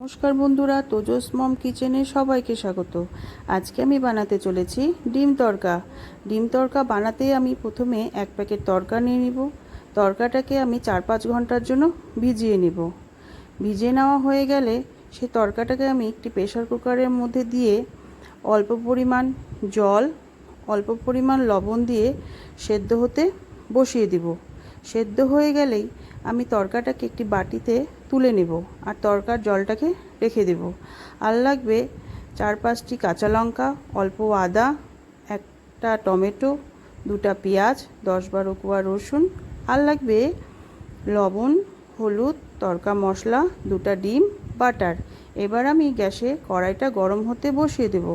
নমস্কার বন্ধুরা, তোজস মম কিচেনে সবাইকে স্বাগত। আজকে আমি বানাতে চলেছি ডিম তড়কা। ডিম তড়কা বানাতে আমি প্রথমে এক প্যাকেট তড়কা নিয়ে নিব। তড়কাটাকে আমি 4-5 ঘন্টার জন্য ভিজিয়ে নিব। ভিজিয়ে নেওয়া হয়ে গেলে সেই তড়কাটাকে আমি একটি প্রেসার কুকারের মধ্যে দিয়ে অল্প পরিমাণ জল, অল্প পরিমাণ লবণ দিয়ে সেদ্ধ হতে বসিয়ে দিব। সেদ্ধ হয়ে গেলেই আমি তড়কাটাকে একটি বাটিতে তুলে নেব আর তড়কার জলটাকে রেখে দেব। আর লাগবে 4-5টি কাঁচা লঙ্কা, অল্প আদা, একটা টমেটো, 2টা পেঁয়াজ, 10-12 কোয়া রসুন, আর লাগবে লবণ, হলুদ, তড়কা মশলা, 2টা ডিম, বাটার। এবার আমি গ্যাসে কড়াইটা গরম হতে বসিয়ে দেব।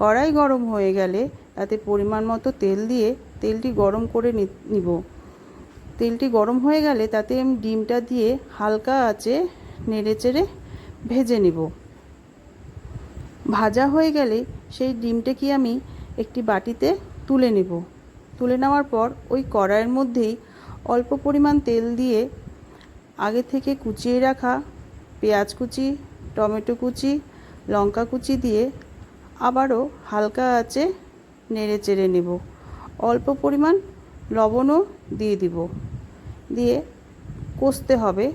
কড়াই গরম হয়ে গেলে তাতে পরিমাণ মতো তেল দিয়ে তেলটি গরম করে নিব। তেলটি গরম হয়ে গেলে তাতে আমি ডিমটা দিয়ে হালকা আঁচে নেড়েচেড়ে ভেজে নিব। ভাজা হয়ে গেলে সেই ডিমটাকে আমি একটি বাটিতে তুলে নেব। তুলে নেওয়ার পর ওই কড়াইয়ের মধ্যেই অল্প পরিমাণ তেল দিয়ে আগে থেকে কুচিয়ে রাখা পেঁয়াজ কুচি, টমেটো কুচি, লঙ্কা কুচি দিয়ে আবারও হালকা আঁচে নেড়েচেড়ে নেব। অল্প পরিমাণ লবণও দিয়ে দিব। দিয়ে কষতে হবে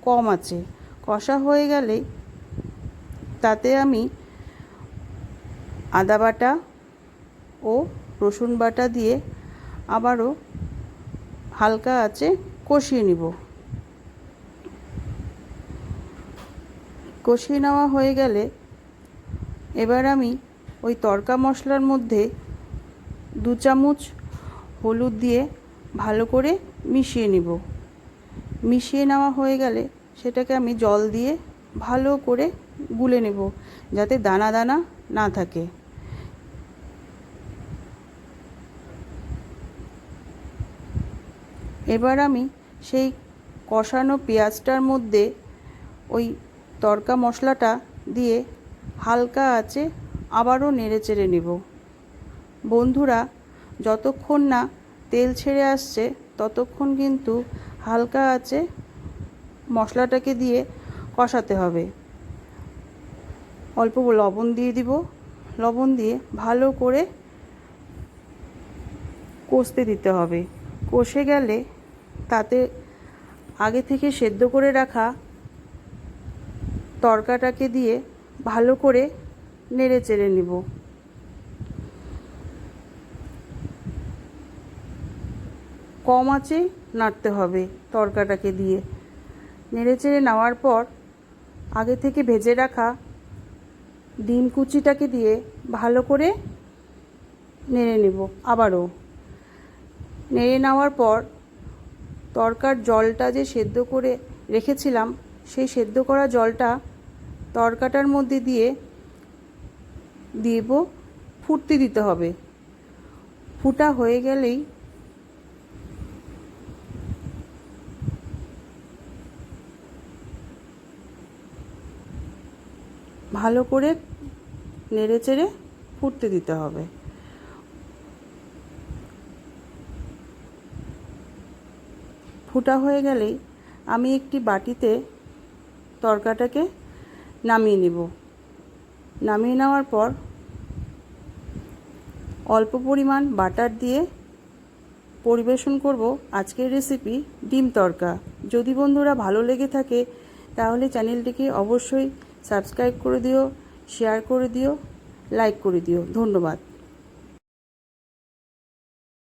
কম আঁচে। কষা হয়ে গেলে তাতে আমি আদা বাটা ও রসুন বাটা দিয়ে আবারও হালকা আঁচে কষিয়ে নিব। কষিয়ে নেওয়া হয়ে গেলে এবার আমি ওই তড়কা মশলার মধ্যে 2 চামচ হলুদ দিয়ে ভালো করে মিশিয়ে নিব। মিশিয়ে নেওয়া হয়ে গেলে সেটাকে আমি জল দিয়ে ভালো করে গুলে নেব, যাতে দানা দানা না থাকে। এবার আমি সেই কষানো পেঁয়াজটার মধ্যে ওই তড়কা মশলাটা দিয়ে হালকা আঁচে আবারও নেড়েচেড়ে নেব। বন্ধুরা, যতক্ষণ না তেল ছেড়ে আসছে ততক্ষণ কিন্তু হালকা আঁচে মশলাটাকে দিয়ে কষাতে হবে। অল্প লবণ দিয়ে দিব। লবণ দিয়ে ভালো করে কষতে দিতে হবে। কষে গেলে তাতে আগে থেকে সেদ্ধ করে রাখা তড়কাটাকে দিয়ে ভালো করে নেড়ে চেড়ে নিব। কম আঁচে নাড়তে হবে। তড়কাটাকে দিয়ে নেড়ে চেড়ে নেওয়ার পর আগে থেকে ভেজে রাখা ডিম কুচিটাকে দিয়ে ভালো করে নেড়ে নেব। আবারও নেড়ে নেওয়ার পর তড়কার জলটা যে সেদ্ধ করে রেখেছিলাম সেই সেদ্ধ করা জলটা তড়কাটার মধ্যে দিয়ে দিব। ফুটতে দিতে হবে। ফুটা হয়ে গেলেই ভালো করে নেড়েচেড়ে ফুটতে দিতে হবে। ফুটা হয়ে গেলেই আমি একটি বাটিতে তড়কাটাকে নামিয়ে নেব। নামিয়ে নেওয়ার পর অল্প পরিমাণ বাটার দিয়ে পরিবেশন করব আজকের রেসিপি ডিম তড়কা। যদি বন্ধুরা ভালো লেগে থাকে তাহলে চ্যানেলটিকে অবশ্যই সাবস্ক্রাইব করে দিও, শেয়ার করে দিও, লাইক করে দিও। ধন্যবাদ।